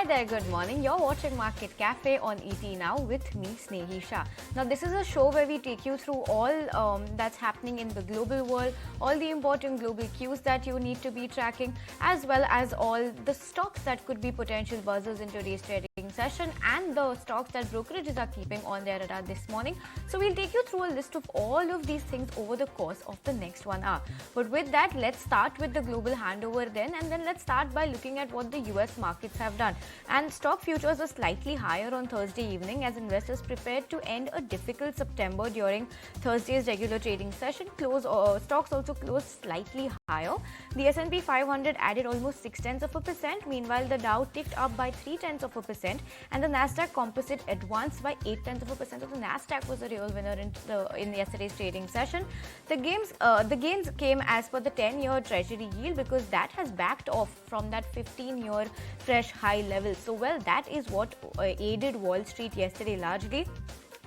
there, good morning. You're watching Market Cafe on ET Now with me, Snehi Shah. Now, this is a show where we take you through all that's happening in the global world, all the important global cues that you need to be tracking, as well as all the stocks that could be potential buzzers in today's trading session and the stocks that brokerages are keeping on their radar this morning. So, we'll take you through a list of all of these things over the course of the next 1 hour. But with that, let's start with the global handover then, and then let's start by looking at what the US markets have done. And stock futures are slightly higher on Thursday evening as investors prepared to end a difficult September during Thursday's regular trading session. Stocks also closed slightly higher. The S&P 500 added almost 0.6%. Meanwhile, the Dow ticked up by 0.3%, and the NASDAQ Composite advanced by 0.8%. So the NASDAQ was a real winner in yesterday's trading session. The gains came as per the 10-year Treasury yield because that has backed off from that 15-year fresh high level. So, well, that is what aided Wall Street yesterday largely.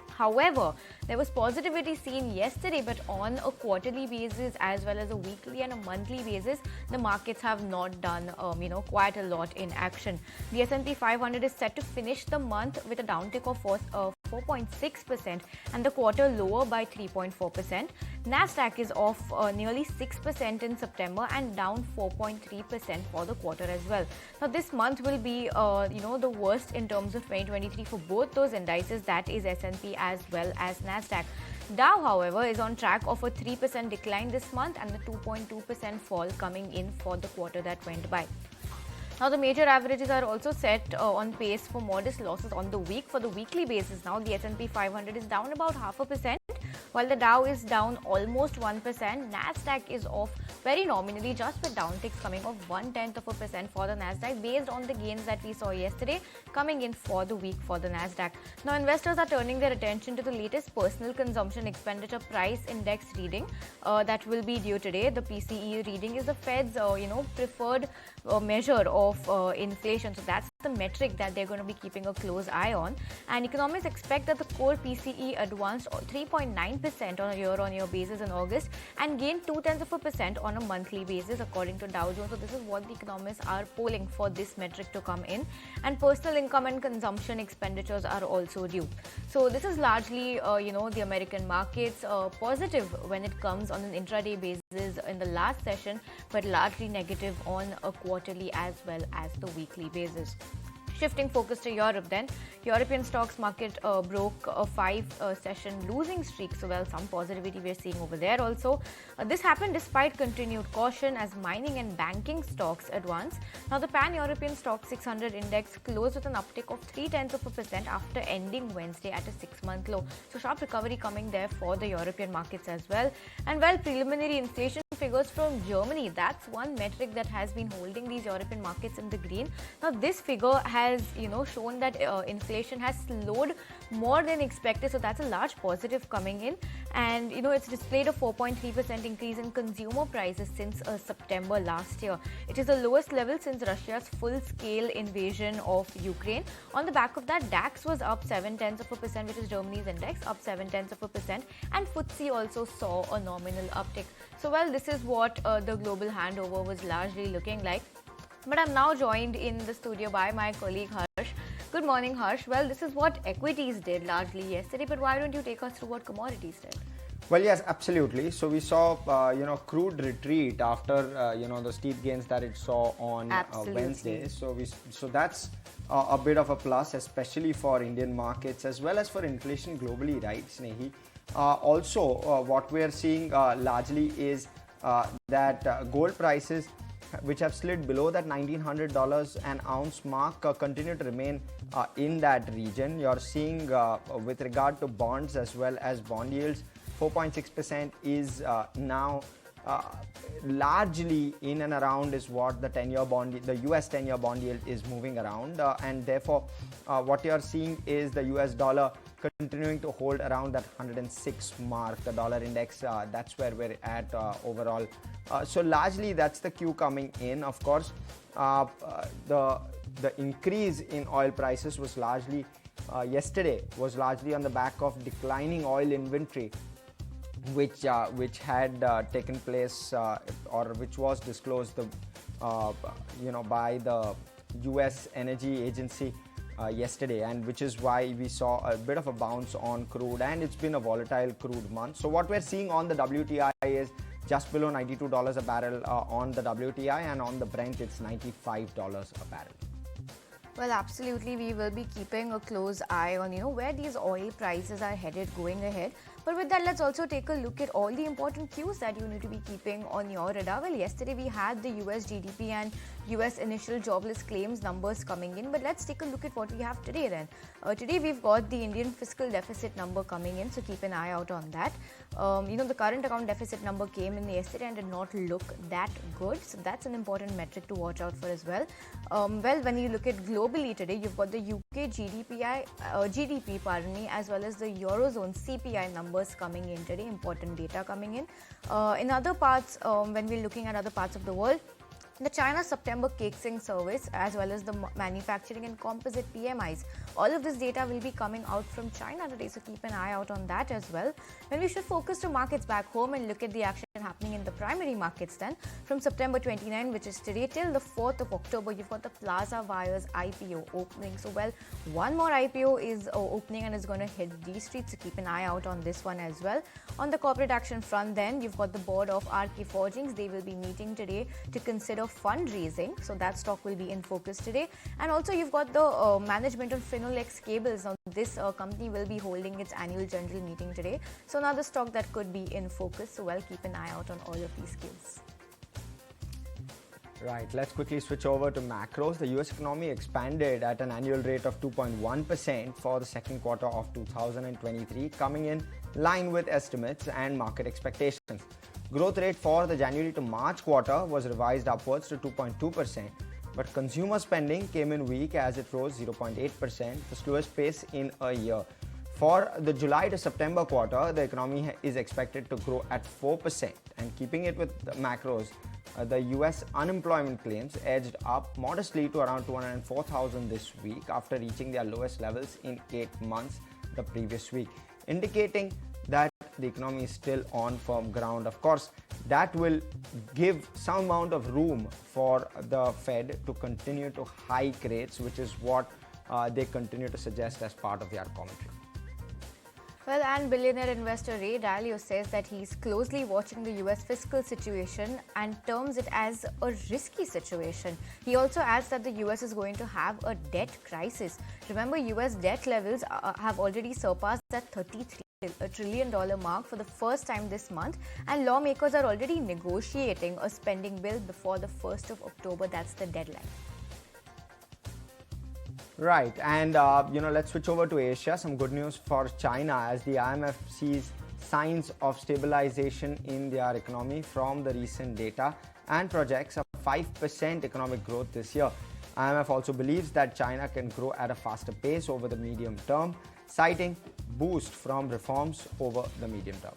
However, there was positivity seen yesterday, but on a quarterly basis as well as a weekly and a monthly basis, the markets have not done, quite a lot in action. The S&P 500 is set to finish the month with a downtick of 4.6% and the quarter lower by 3.4%. NASDAQ is off nearly 6% in September and down 4.3% for the quarter as well. Now, this month will be, the worst in terms of 2023 for both those indices, that is S&P as well as NASDAQ. Dow, however, is on track of a 3% decline this month and the 2.2% fall coming in for the quarter that went by. Now, the major averages are also set on pace for modest losses on the week. For the weekly basis now, the S&P 500 is down about 0.5%, while the Dow is down almost 1%. NASDAQ is off very nominally, just with downticks coming of 0.1% for the NASDAQ based on the gains that we saw yesterday coming in for the week for the NASDAQ. Now, investors are turning their attention to the latest personal consumption expenditure price index reading that will be due today. The PCE reading is the Fed's preferred measure of inflation. So that's the metric that they're going to be keeping a close eye on. And economists expect that the core PCE advanced 3.9% on a year-on-year basis in August and gained 0.2% on a monthly basis according to Dow Jones. So this is what the economists are polling for this metric to come in. And personal income and consumption expenditures are also due. So this is largely, the American markets positive when it comes on an intraday basis in the last session, but largely negative on a quarterly as well as the weekly basis. Shifting focus to Europe then, European stocks market broke a 5-session losing streak. So, well, some positivity we're seeing over there also. This happened despite continued caution as mining and banking stocks advance. Now, the Pan-European Stock 600 index closed with an uptick of 0.3% after ending Wednesday at a 6-month low. So, sharp recovery coming there for the European markets as well. And, well, preliminary inflation figures from Germany, that's one metric that has been holding these European markets in the green. Now, this figure has shown that inflation has slowed more than expected, so that's a large positive coming in. And it's displayed a 4.3% increase in consumer prices since September last year. It is the lowest level since Russia's full-scale invasion of Ukraine. On the back of that, DAX was up 0.7%, which is Germany's index, up 0.7%, and FTSE also saw a nominal uptick. So, well, this is what the global handover was largely looking like. But I'm now joined in the studio by my colleague Harsh. Good morning, Harsh. Well, this is what equities did largely yesterday, but why don't you take us through what commodities did? Well, yes, absolutely. So we saw, crude retreat after, the steep gains that it saw on Wednesday. So that's a bit of a plus, especially for Indian markets as well as for inflation globally, right, Snehi? Also, what we are seeing largely is that gold prices, which have slid below that $1,900 an ounce mark, continue to remain in that region. You're seeing with regard to bonds as well as bond yields, 4.6% is now largely in and around is what the 10-year bond, the US 10-year bond yield is moving around, and therefore what you're seeing is the US dollar continuing to hold around that 106 mark, the dollar index. That's where we're at overall. So largely that's the cue coming in. Of course, the increase in oil prices was largely yesterday was largely on the back of declining oil inventory, which had taken place or which was disclosed by the US Energy Agency yesterday, and which is why we saw a bit of a bounce on crude, and it's been a volatile crude month. So what we're seeing on the WTI is just below $92 a barrel on the WTI, and on the Brent it's $95 a barrel. Well, absolutely, we will be keeping a close eye on, where these oil prices are headed going ahead. But with that, let's also take a look at all the important cues that you need to be keeping on your radar. Well, yesterday we had the US GDP and US initial jobless claims numbers coming in. But let's take a look at what we have today then. Today we've got the Indian fiscal deficit number coming in, so keep an eye out on that. The current account deficit number came in yesterday and did not look that good. So that's an important metric to watch out for as well. When you look at globally today, you've got the UK GDP, as well as the Eurozone CPI numbers coming in today, important data coming in. In other parts, when we're looking at other parts of the world, the China September Caixin Service, as well as the manufacturing and composite PMIs. All of this data will be coming out from China today, so keep an eye out on that as well. When we should focus to markets back home and look at the action happening in the primary markets then, from September 29, which is today, till the 4th of October, you've got the Plaza Wires IPO opening. So, one more IPO is opening and is going to hit these streets, so keep an eye out on this one as well. On the corporate action front then, you've got the board of RK Forgings. They will be meeting today to consider fundraising, so that stock will be in focus today. And also you've got the management of Finolex Cables. Now this company will be holding its annual general meeting today, so another stock that could be in focus, so keep an eye out on all of these cues. Right, let's quickly switch over to macros. The US economy expanded at an annual rate of 2.1% for the second quarter of 2023, coming in line with estimates and market expectations. Growth rate for the January to March quarter was revised upwards to 2.2%, but consumer spending came in weak as it rose 0.8%, the slowest pace in a year. For the July to September quarter, the economy is expected to grow at 4%, and keeping it with the macros, the US unemployment claims edged up modestly to around 204,000 this week after reaching their lowest levels in 8 months the previous week, indicating that the economy is still on firm ground. Of course, that will give some amount of room for the Fed to continue to hike rates, which is what they continue to suggest as part of their commentary. Well, and billionaire investor Ray Dalio says that he's closely watching the US fiscal situation and terms it as a risky situation. He also adds that the US is going to have a debt crisis. Remember, US debt levels have already surpassed that $33 trillion mark for the first time this month, and lawmakers are already negotiating a spending bill before the 1st of October. That's the deadline. Right, and let's switch over to Asia. Some good news for China as the IMF sees signs of stabilization in their economy from the recent data and projects a 5% economic growth this year. IMF also believes that China can grow at a faster pace over the medium term, citing boost from reforms over the medium term.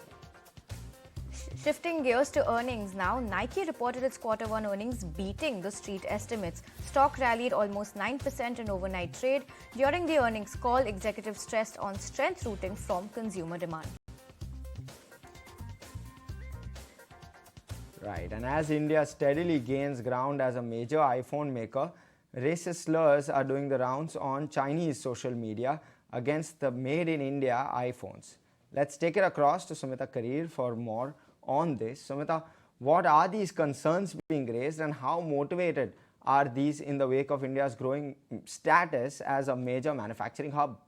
Shifting gears to earnings now, Nike reported its quarter one earnings beating the street estimates. Stock rallied almost 9% in overnight trade. During the earnings call, executives stressed on strength rooting from consumer demand. Right, and as India steadily gains ground as a major iPhone maker, racist slurs are doing the rounds on Chinese social media against the made in India iPhones. Let's take it across to Sumita Karir for more on this. Sumita, what are these concerns being raised and how motivated are these in the wake of India's growing status as a major manufacturing hub?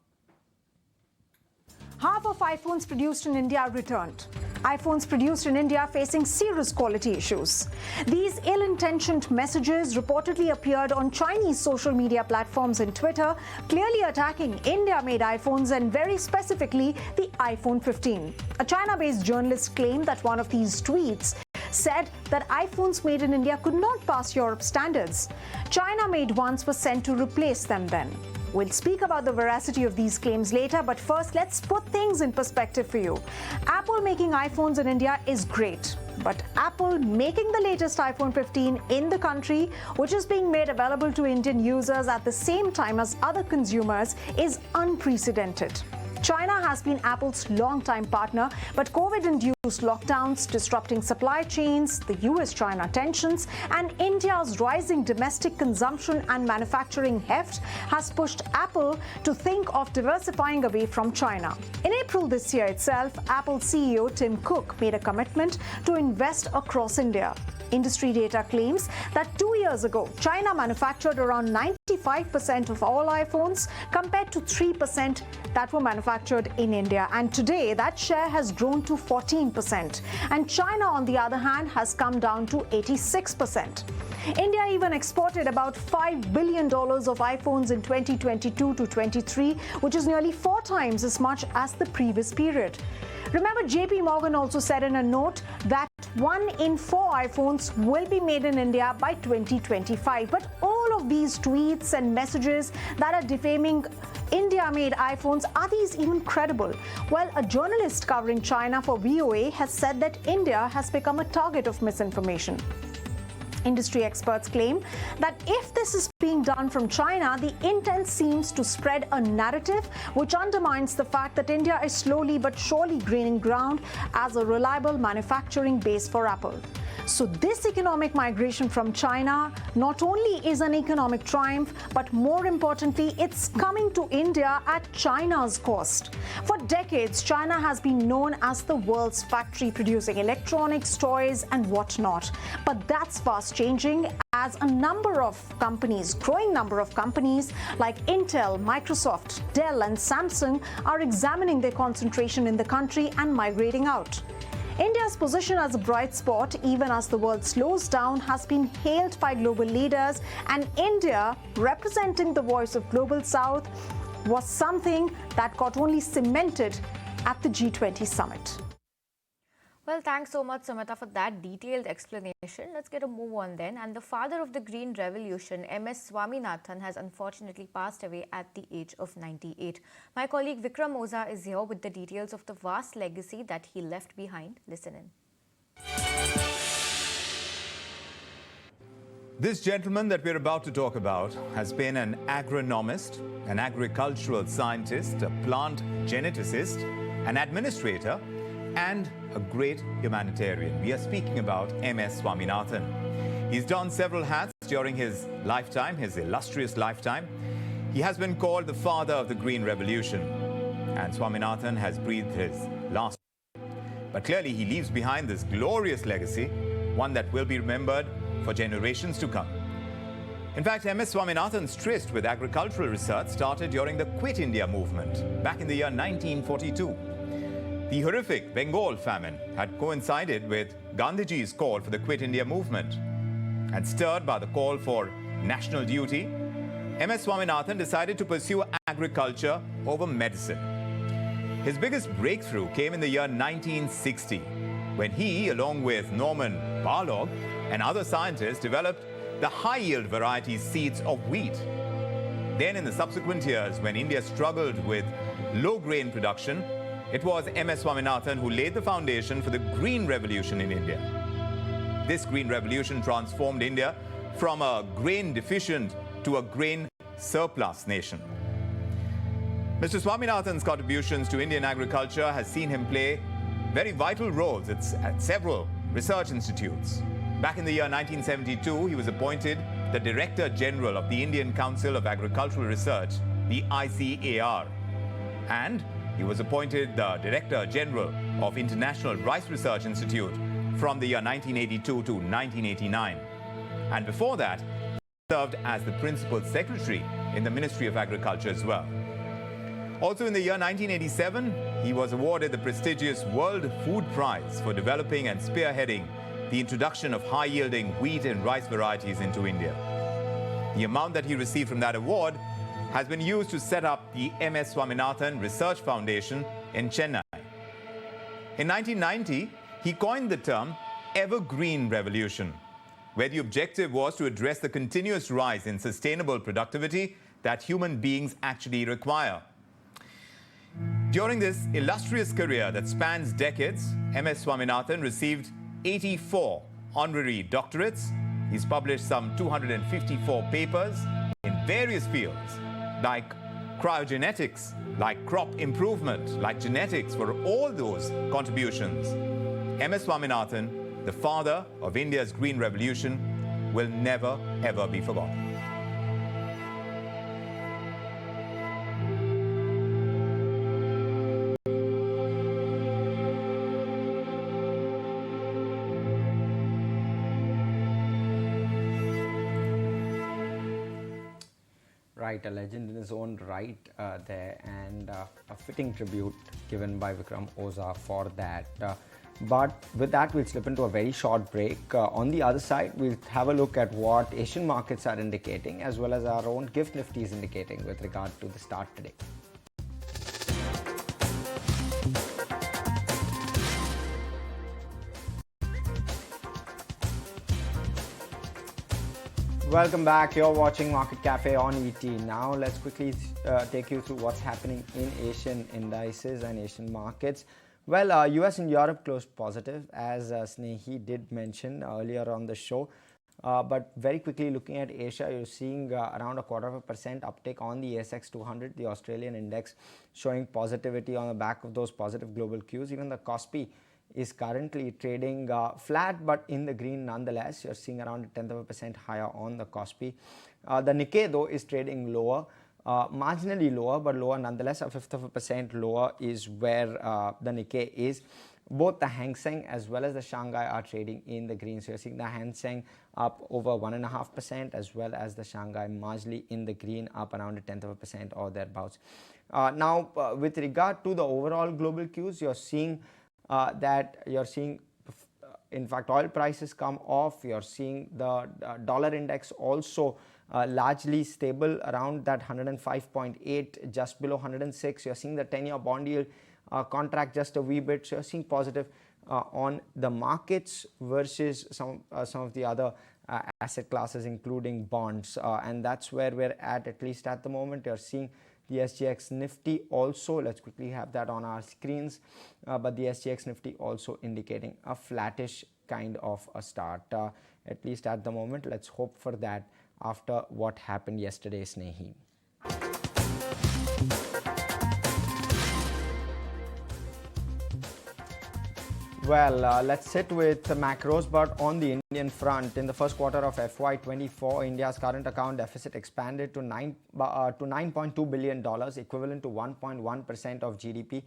Half of iPhones produced in India are returned. iPhones produced in India facing serious quality issues. These ill-intentioned messages reportedly appeared on Chinese social media platforms and Twitter, clearly attacking India-made iPhones and very specifically the iPhone 15. A China-based journalist claimed that one of these tweets said that iPhones made in India could not pass Europe's standards. China-made ones were sent to replace them then. We'll speak about the veracity of these claims later, but first let's put things in perspective for you. Apple making iPhones in India is great, but Apple making the latest iPhone 15 in the country, which is being made available to Indian users at the same time as other consumers, is unprecedented. China has been Apple's longtime partner, but COVID-induced lockdowns, disrupting supply chains, the US-China tensions, and India's rising domestic consumption and manufacturing heft has pushed Apple to think of diversifying away from China. In April this year itself, Apple CEO Tim Cook made a commitment to invest across India. Industry data claims that 2 years ago, China manufactured around 95% of all iPhones compared to 3% that were manufactured in India. And today, that share has grown to 14%. And China, on the other hand, has come down to 86%. India even exported about $5 billion of iPhones in 2022 to 23, which is nearly 4 times as much as the previous period. Remember, JP Morgan also said in a note that 1 in 4 iPhones will be made in India by 2025. But all of these tweets and messages that are defaming India-made iPhones, are these even credible? Well, a journalist covering China for VOA has said that India has become a target of misinformation. Industry experts claim that if this is being done from China, the intent seems to spread a narrative which undermines the fact that India is slowly but surely gaining ground as a reliable manufacturing base for Apple. So this economic migration from China not only is an economic triumph, but more importantly, it's coming to India at China's cost. For decades, China has been known as the world's factory producing electronics, toys, and whatnot. But that's fast changing as a number of companies, growing number of companies like Intel, Microsoft, Dell, and Samsung are examining their concentration in the country and migrating out. India's position as a bright spot, even as the world slows down, has been hailed by global leaders, and India, representing the voice of Global South, was something that got only cemented at the G20 summit. Well, thanks so much, Samita, for that detailed explanation. Let's get a move on then. And the father of the Green Revolution, MS Swaminathan, has unfortunately passed away at the age of 98. My colleague Vikram Oza is here with the details of the vast legacy that he left behind. Listen in. This gentleman that we're about to talk about has been an agronomist, an agricultural scientist, a plant geneticist, an administrator, and a great humanitarian. We are speaking about MS Swaminathan. He's done several hats during his lifetime, his illustrious lifetime. He has been called the father of the Green Revolution, and Swaminathan has breathed his last. But clearly he leaves behind this glorious legacy, one that will be remembered for generations to come. In fact, MS Swaminathan's tryst with agricultural research started during the Quit India movement back in the year 1942. The horrific Bengal famine had coincided with Gandhiji's call for the Quit India movement. And stirred by the call for national duty, MS Swaminathan decided to pursue agriculture over medicine. His biggest breakthrough came in the year 1960, when he, along with Norman Borlaug and other scientists, developed the high-yield variety seeds of wheat. Then in the subsequent years, when India struggled with low grain production, it was MS Swaminathan who laid the foundation for the Green Revolution in India. This Green Revolution transformed India from a grain deficient to a grain surplus nation. Mr. Swaminathan's contributions to Indian agriculture has seen him play very vital roles at several research institutes. Back in the year 1972, he was appointed the Director General of the Indian Council of Agricultural Research, the ICAR, and he was appointed the Director General of International Rice Research Institute from the year 1982 to 1989. And before that, he served as the Principal Secretary in the Ministry of Agriculture as well. Also in the year 1987, he was awarded the prestigious World Food Prize for developing and spearheading the introduction of high-yielding wheat and rice varieties into India. The amount that he received from that award has been used to set up the MS Swaminathan Research Foundation in Chennai. In 1990, he coined the term Evergreen Revolution, where the objective was to address the continuous rise in sustainable productivity that human beings actually require. During this illustrious career that spans decades, MS Swaminathan received 84 honorary doctorates. He's published some 254 papers in various fields like cryogenetics, like crop improvement, like genetics, for all those contributions. M.S. Swaminathan, the father of India's green revolution, will never ever be forgotten. Right, a legend in his own right there, and a fitting tribute given by Vikram Oza for that. But with that, we'll slip into a very short break. On the other side, we'll have a look at what Asian markets are indicating, as well as our own GIFT Nifty is indicating with regard to the start today. Welcome back. You're watching Market Cafe on ET. Now let's quickly take you through what's happening in Asian indices and Asian markets. Well, US and Europe closed positive, as Snehi did mention earlier on the show. But very quickly looking at Asia, you're seeing around 0.25% uptick on the ASX 200, the Australian index, showing positivity on the back of those positive global cues. Even the KOSPI is currently trading flat but in the green nonetheless. You're seeing around 0.1% higher on the KOSPI. The Nikkei though is trading lower, marginally lower, but lower nonetheless. 0.1% lower is where the Nikkei is. Both the Hang Seng as well as the Shanghai are trading in the green. So you're seeing the Hang Seng up over 1.5%, as well as the Shanghai marginally in the green, up around 0.1% or thereabouts. Now with regard to the overall global cues, you're seeing in fact oil prices come off. You're seeing the dollar index also largely stable around that 105.8, just below 106. You're seeing the 10-year bond yield contract just a wee bit. So you're seeing positive on the markets versus some of the other asset classes, including bonds, and that's where we're at least at the moment. You're seeing the SGX Nifty also, let's quickly have that on our screens, but the SGX Nifty also indicating a flattish kind of a start, at least at the moment. Let's hope for that after what happened yesterday, Snehi. Well, let's sit with the macros, but on the Indian front, in the first quarter of FY24, India's current account deficit expanded to $9.2 billion, equivalent to 1.1% of GDP,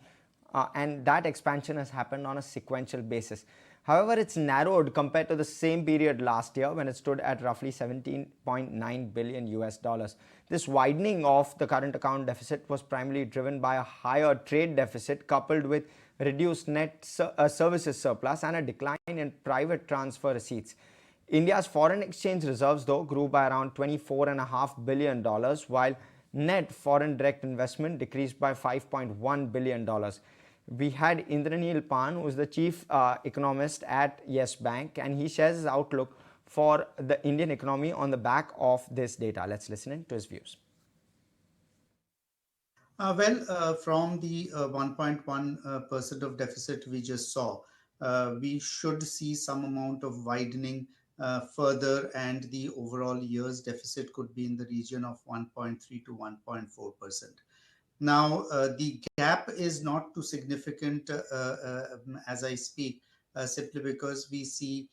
and that expansion has happened on a sequential basis. However, it's narrowed compared to the same period last year when it stood at roughly $17.9 billion. This widening of the current account deficit was primarily driven by a higher trade deficit coupled with reduced net services surplus and a decline in private transfer receipts. India's foreign exchange reserves though grew by around $24.5 billion, while net foreign direct investment decreased by $5.1 billion. We had Indranil Pan, who is the chief economist at Yes Bank, and he shares his outlook for the Indian economy on the back of this data. Let's listen in to his views. From the 1.1% of deficit we just saw, we should see some amount of widening further, and the overall year's deficit could be in the region of 1.3 to 1.4%. Now, the gap is not too significant as I speak, simply because we see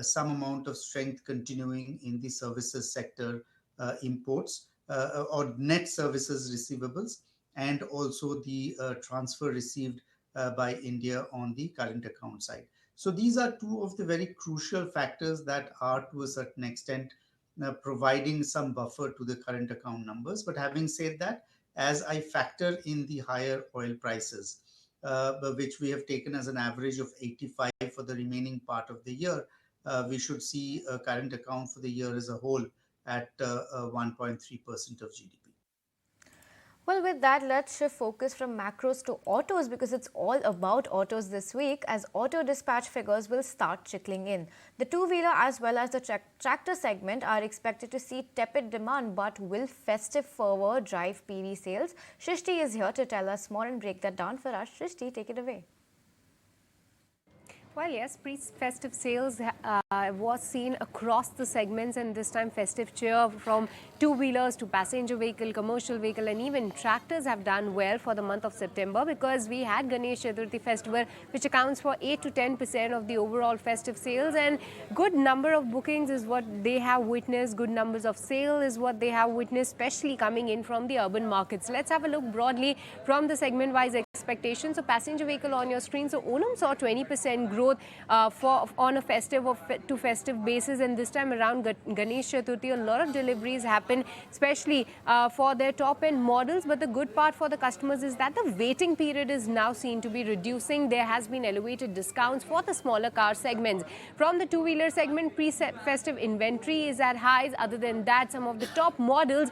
some amount of strength continuing in the services sector, imports or net services receivables, and also the transfer received by India on the current account side. So these are two of the very crucial factors that are to a certain extent providing some buffer to the current account numbers. But having said that, as I factor in the higher oil prices, which we have taken as an average of 85 for the remaining part of the year, we should see a current account for the year as a whole at 1.3% of GDP. Well, with that, let's shift focus from macros to autos, because it's all about autos this week, as auto dispatch figures will start trickling in. The two-wheeler as well as the tractor segment are expected to see tepid demand, but will festive fervor drive PV sales? Shrishti is here to tell us more and break that down for us. Shrishti, take it away. Well, yes, pre-festive sales was seen across the segments, and this time festive cheer from two-wheelers to passenger vehicle, commercial vehicle, and even tractors have done well for the month of September, because we had Ganesh Chaturthi festival, which accounts for 8 to 10% of the overall festive sales, and good number of bookings is what they have witnessed. Good numbers of sale is what they have witnessed, especially coming in from the urban markets. Let's have a look broadly from the segment-wise expectations. So passenger vehicle on your screen. So Onam saw 20% growth on a festive to festive basis, and this time around Ganesh Chaturthi, a lot of deliveries happen, especially for their top-end models. But the good part for the customers is that the waiting period is now seen to be reducing. There has been elevated discounts for the smaller car segments. From the two-wheeler segment, pre-festive inventory is at highs. Other than that, some of the top models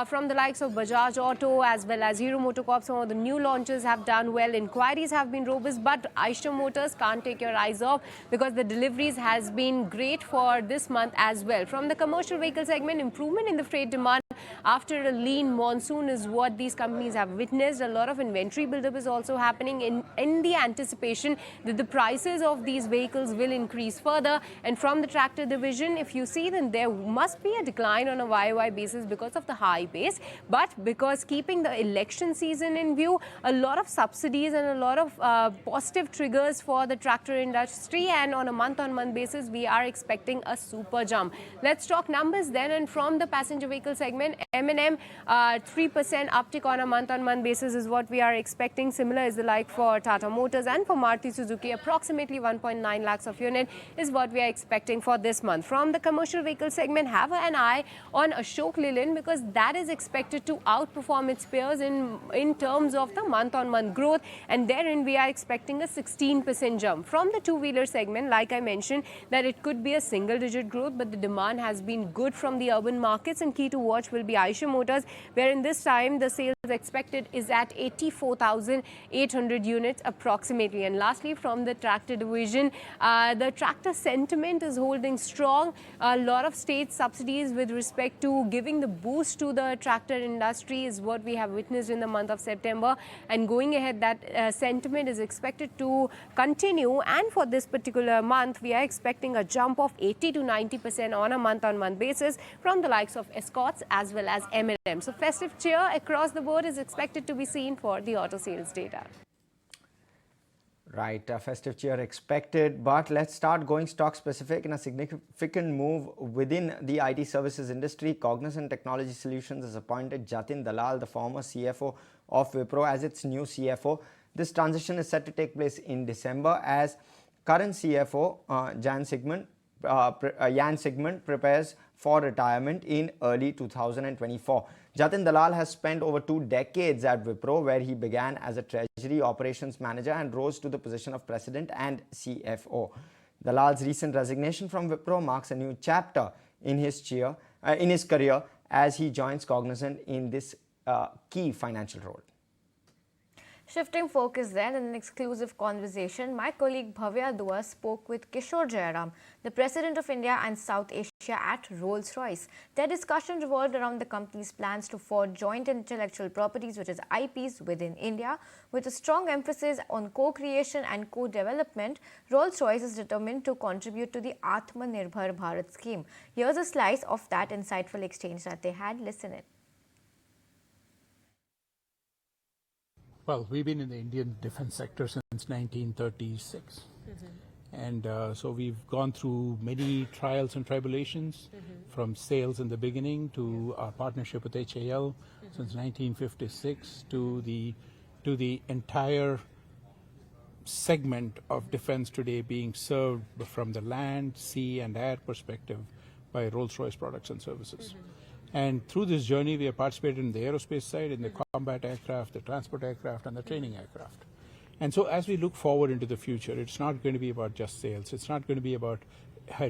from the likes of Bajaj Auto as well as Hero MotoCorp, some of the new launches have done well. Inquiries have been robust, but Eicher Motors can't take your eyes off, because the deliveries has been great for this month as well. From the commercial vehicle segment, improvement in the freight demand after a lean monsoon is what these companies have witnessed. A lot of inventory buildup is also happening in the anticipation that the prices of these vehicles will increase further. And from the tractor division, if you see, then there must be a decline on a YOY basis because of the high base, but because keeping the election season in view, a lot of subsidies and a lot of positive triggers for the tractor industry, and on a month-on-month basis, we are expecting a super jump. Let's talk numbers then. And from the passenger vehicle segment, M&M 3% uptick on a month-on-month basis is what we are expecting. Similar is the like for Tata Motors, and for Maruti Suzuki, approximately 1.9 lakhs of unit is what we are expecting for this month. From the commercial vehicle segment, have an eye on Ashok Leyland, because that is expected to outperform its peers in terms of the month-on-month growth, and therein we are expecting a 16% jump. From the two-wheeler segment, like I mentioned, that it could be a single-digit growth, but the demand has been good from the urban markets, and key to watch will be Eicher Motors, where in this time the sales expected is at 84,800 units approximately. And lastly, from the tractor division, the tractor sentiment is holding strong. A lot of state subsidies with respect to giving the boost to the tractor industry is what we have witnessed in the month of September, and going ahead, that sentiment is expected to continue. And for this particular month, we are expecting a jump of 80 to 90% on a month-on-month basis from the likes of Escorts as well as M&M. So festive cheer across the board is expected to be seen for the auto sales data. Right, festive cheer expected, but let's start going stock specific. In a significant move within the IT services industry, Cognizant Technology Solutions has appointed Jatin Dalal, the former CFO of Wipro, as its new CFO. This transition is set to take place in December, as current CFO Jan Sigmund prepares for retirement in early 2024. Jatin Dalal has spent over 2 decades at Wipro, where he began as a treasury operations manager and rose to the position of president and CFO. Dalal's recent resignation from Wipro marks a new chapter in his career as he joins Cognizant in this key financial role. Shifting focus then, in an exclusive conversation, my colleague Bhavya Dua spoke with Kishore Jairam, the President of India and South Asia at Rolls-Royce. Their discussion revolved around the company's plans to forge joint intellectual properties, which is IPs, within India. With a strong emphasis on co-creation and co-development, Rolls-Royce is determined to contribute to the Atmanirbhar Bharat scheme. Here's a slice of that insightful exchange that they had. Listen in. Well, we've been in the Indian defense sector since 1936. And so we've gone through many trials and tribulations, from sales in the beginning to our partnership with HAL since 1956 to the entire segment of defense today being served from the land, sea and air perspective by Rolls-Royce products and services. And through this journey, we have participated in the aerospace side, in the combat aircraft, the transport aircraft, and the training aircraft. And so as we look forward into the future, it's not going to be about just sales. It's not going to be about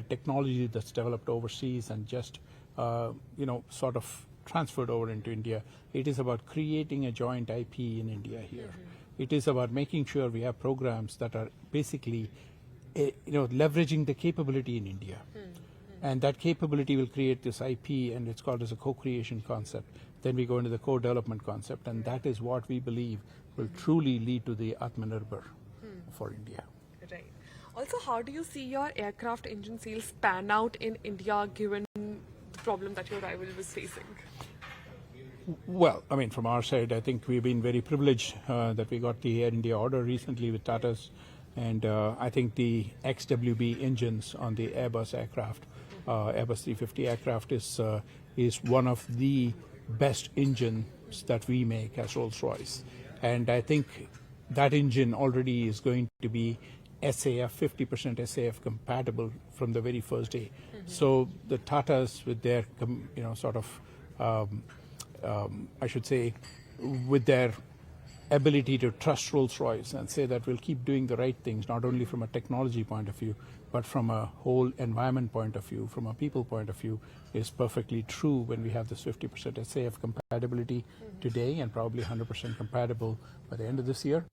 technology that's developed overseas and just, sort of transferred over into India. It is about creating a joint IP in India here. It is about making sure we have programs that are basically, leveraging the capability in India. And that capability will create this IP, and it's called as a co-creation concept. Then we go into the co-development concept, and that is what we believe will truly lead to the Atmanirbhar for India. Right. Also, how do you see your aircraft engine sales pan out in India given the problem that your rival was facing? Well, I mean, from our side, I think we've been very privileged that we got the Air India order recently with Tata's, and I think the XWB engines on the Airbus aircraft, Airbus 350 aircraft, is one of the best engines that we make as Rolls-Royce, and I think that engine already is going to be SAF 50% SAF compatible from the very first day. So the Tatas, with their sort of I should say, with their ability to trust Rolls-Royce and say that we'll keep doing the right things, not only from a technology point of view, but from a whole environment point of view, from a people point of view, is perfectly true when we have this 50% SAF compatibility today and probably 100% compatible by the end of this year.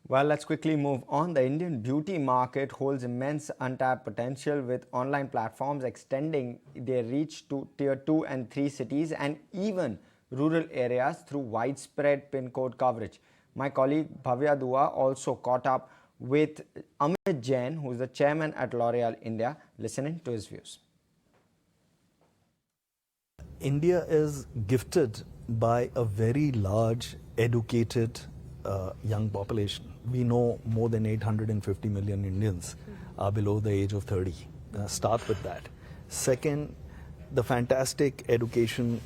Well, let's quickly move on. The Indian beauty market holds immense untapped potential, with online platforms extending their reach to tier 2 and 3 cities and even rural areas through widespread pin code coverage. My colleague Bhavya Dua also caught up with Amit Jain, who is the chairman at L'Oreal India, listening to his views. India is gifted by a very large, educated young population. We know more than 850 million Indians are below the age of 30. Start with that. Second, the fantastic education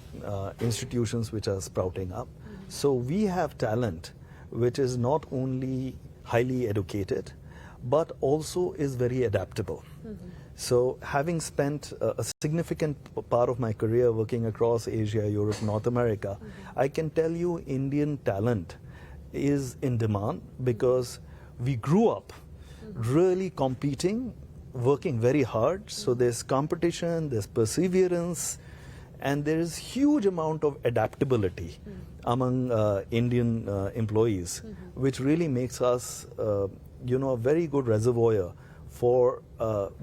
institutions which are sprouting up. So we have talent which is not only highly educated but also is very adaptable. So having spent a significant part of my career working across Asia, Europe, North America, I can tell you Indian talent is in demand because we grew up really competing, working very hard. So there's competition, there's perseverance, and there is huge amount of adaptability among Indian employees, which really makes us, a very good reservoir for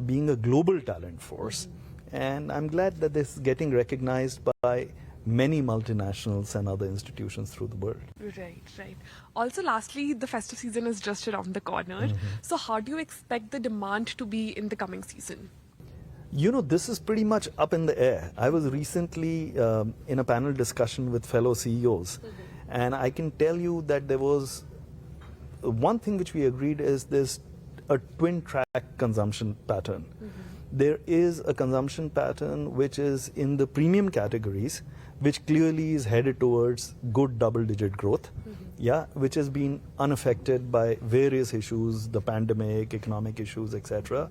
being a global talent force. And I'm glad that this is getting recognized by many multinationals and other institutions through the world. Right, right. Also, lastly, the festive season is just around the corner. So how do you expect the demand to be in the coming season? This is pretty much up in the air. I was recently in a panel discussion with fellow CEOs, and I can tell you that there was one thing which we agreed is there's a twin track consumption pattern. There is a consumption pattern which is in the premium categories, which clearly is headed towards good double-digit growth, which has been unaffected by various issues, the pandemic, economic issues, etc.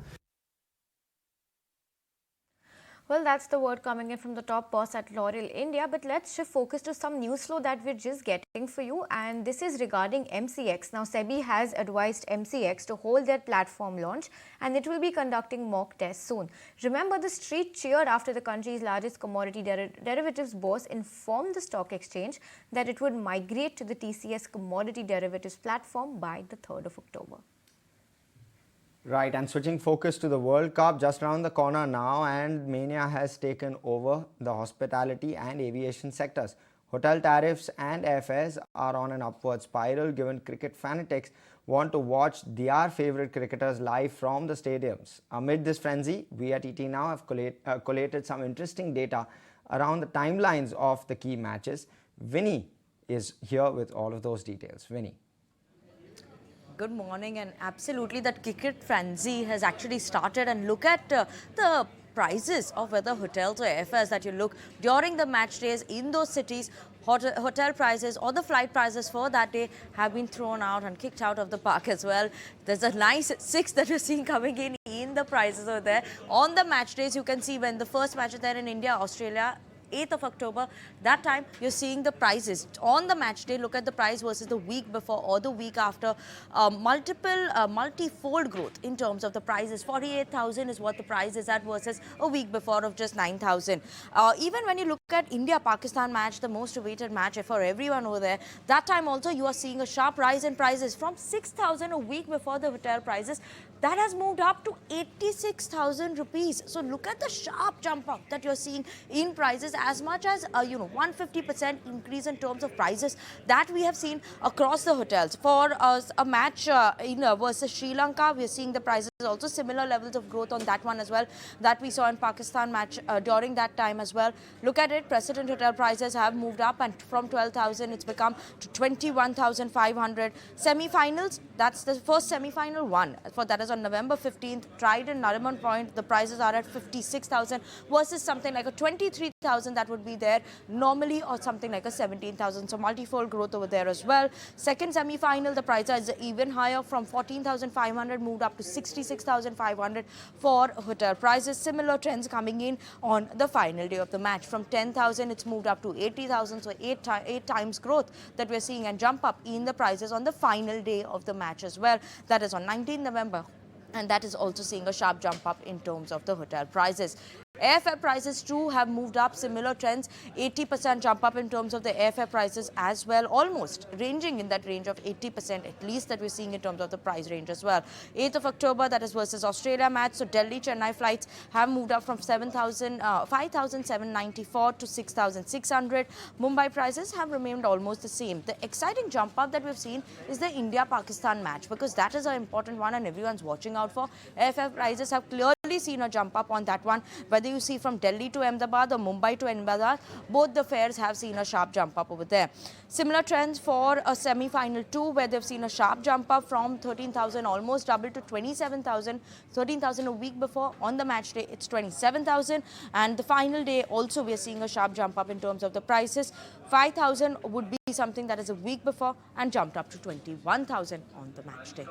Well, that's the word coming in from the top boss at L'Oreal India. But let's shift focus to some news flow that we're just getting for you. And this is regarding MCX. Now, SEBI has advised MCX to hold their platform launch, and it will be conducting mock tests soon. Remember, the street cheered after the country's largest commodity derivatives boss informed the stock exchange that it would migrate to the TCS commodity derivatives platform by the 3rd of October. Right, and switching focus to the World Cup just around the corner now, and mania has taken over the hospitality and aviation sectors. Hotel tariffs and airfares are on an upward spiral given cricket fanatics want to watch their favorite cricketers live from the stadiums. Amid this frenzy, we at ET Now have collated some interesting data around the timelines of the key matches. Vinny is here with all of those details. Vinny. Good morning, and absolutely that cricket frenzy has actually started. And look at the prices of whether hotels or airfares that you look during the match days in those cities. Hotel prices or the flight prices for that day have been thrown out and kicked out of the park as well. There's a nice 6 that we're seeing coming in the prices over there. On the match days, you can see when the first match is there in India, Australia, 8th of October, that time you're seeing the prices on the match day. Look at the price versus the week before or the week after. Multi-fold growth in terms of the prices. 48,000 is what the price is at versus a week before of just 9,000. Even when you look at India-Pakistan match, the most awaited match for everyone over there, that time also you are seeing a sharp rise in prices from 6,000 a week before the hotel prices that has moved up to 86,000 rupees. So look at the sharp jump up that you're seeing in prices, as much as 150% increase in terms of prices that we have seen across the hotels. For a match versus Sri Lanka, we're seeing the prices also similar levels of growth on that one as well that we saw in Pakistan match during that time as well. Look at it, Precedent Hotel prices have moved up, and from 12,000 it's become to 21,500. Semi-finals, that's the first semi-final one. For that is on November 15th. Tried in Nariman Point, the prices are at 56,000 versus something like a 23,000 that would be there normally, or something like a 17,000. So multifold growth over there as well. Second semi-final, the price is even higher, from 14,500 moved up to 66,500 for hotel prices. Similar trends coming in on the final day of the match. From 10,000 it's moved up to 80,000, so eight times growth that we're seeing, and jump up in the prices on the final day of the match as well. That is on 19th November. And that is also seeing a sharp jump up in terms of the hotel prices. Airfare prices too have moved up, similar trends, 80% jump up in terms of the airfare prices as well, almost ranging in that range of 80% at least that we're seeing in terms of the price range as well. 8th of October, that is versus Australia match, so Delhi-Chennai flights have moved up from 5,794 to 6,600. Mumbai prices have remained almost the same. The exciting jump up that we've seen is the India-Pakistan match, because that is an important one and everyone's watching out for. Airfare prices have clearly seen a jump up on that one. Whether you see from Delhi to Ahmedabad or Mumbai to Ahmedabad, both the fares have seen a sharp jump up over there. Similar trends for a semi-final too, where they've seen a sharp jump up from 13,000, almost double, to 27,000. 13,000 a week before. On the match day, it's 27,000. And the final day also, we are seeing a sharp jump up in terms of the prices. 5,000 would be something that is a week before, and jumped up to 21,000 on the match day.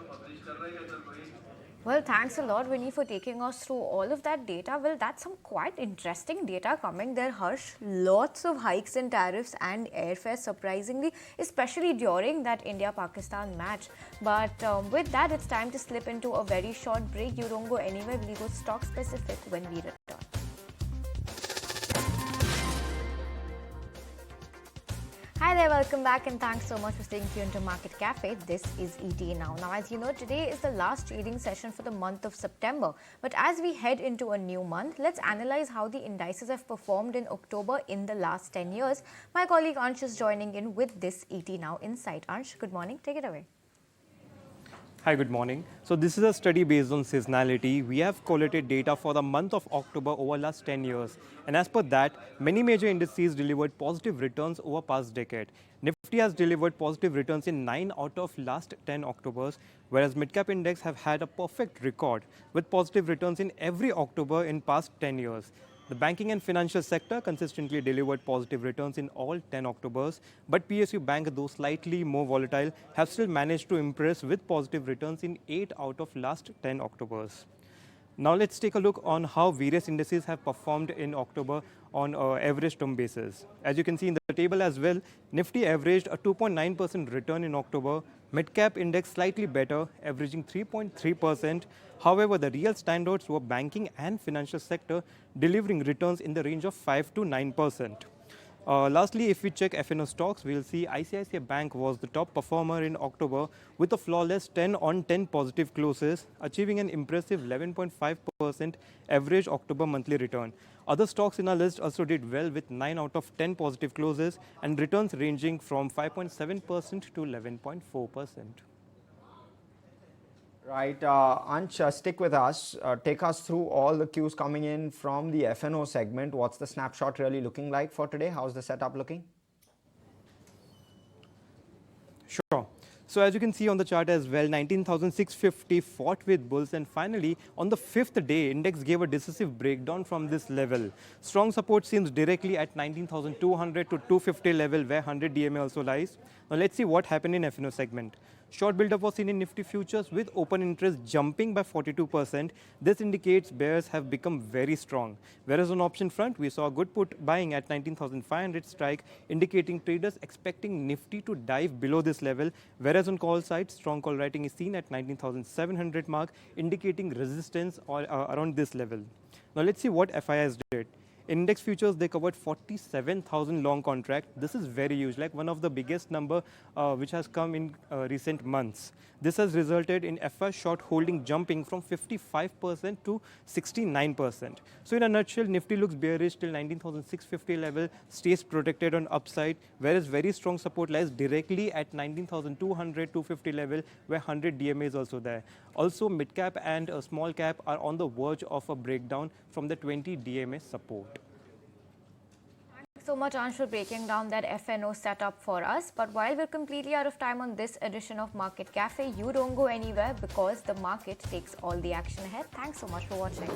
Well, thanks a lot, Winnie, for taking us through all of that data. Well, that's some quite interesting data coming there, Harsh. Lots of hikes in tariffs and airfare, surprisingly, especially during that India-Pakistan match. But with that, it's time to slip into a very short break. You don't go anywhere. We'll go stock specific when we return. Hi there, welcome back, and thanks so much for staying tuned to Market Cafe. This is ET Now. Now, as you know, today is the last trading session for the month of September. But as we head into a new month, let's analyze how the indices have performed in October in the last 10 years. My colleague Ansh is joining in with this ET Now Insight. Ansh, good morning. Take it away. Hi, good morning. So this is a study based on seasonality. We have collated data for the month of October over last 10 years. And as per that, many major indices delivered positive returns over past decade. Nifty has delivered positive returns in 9 out of last 10 Octobers, whereas Midcap Index have had a perfect record with positive returns in every October in past 10 years. The banking and financial sector consistently delivered positive returns in all 10 Octobers, but PSU Bank, though slightly more volatile, have still managed to impress with positive returns in 8 out of last 10 Octobers. Now let's take a look on how various indices have performed in October on an average term basis. As you can see in the table as well, Nifty averaged a 2.9% return in October, Midcap Index slightly better, averaging 3.3%. However, the real standouts were banking and financial sector, delivering returns in the range of 5 to 9%. Lastly, if we check F&O stocks, we'll see ICICI Bank was the top performer in October with a flawless 10 on 10 positive closes, achieving an impressive 11.5% average October monthly return. Other stocks in our list also did well with 9 out of 10 positive closes and returns ranging from 5.7% to 11.4%. Right, Ansh, stick with us. Take us through all the cues coming in from the F&O segment. What's the snapshot really looking like for today? How's the setup looking? Sure. So as you can see on the chart as well, 19,650 fought with bulls, and finally on the 5th day, index gave a decisive breakdown from this level. Strong support seems directly at 19,200 to 250 level, where 100 DMA also lies. Now let's see what happened in F&O segment. Short build-up was seen in Nifty futures with open interest jumping by 42%. This indicates bears have become very strong. Whereas on option front, we saw good put buying at 19,500 strike, indicating traders expecting Nifty to dive below this level. Whereas on call side, strong call writing is seen at 19,700 mark, indicating resistance around this level. Now let's see what FIS did. Index futures, they covered 47,000 long contract. This is very huge, like one of the biggest number which has come in recent months. This has resulted in FI short holding jumping from 55% to 69%. So in a nutshell, Nifty looks bearish till 19,650 level, stays protected on upside, whereas very strong support lies directly at 19,200, 250 level, where 100 DMA is also there. Also, mid cap and small cap are on the verge of a breakdown from the 20 DMA support. So much, Ansh, for breaking down that FNO setup for us. But while we're completely out of time on this edition of Market Cafe, you don't go anywhere because the market takes all the action ahead. Thanks so much for watching.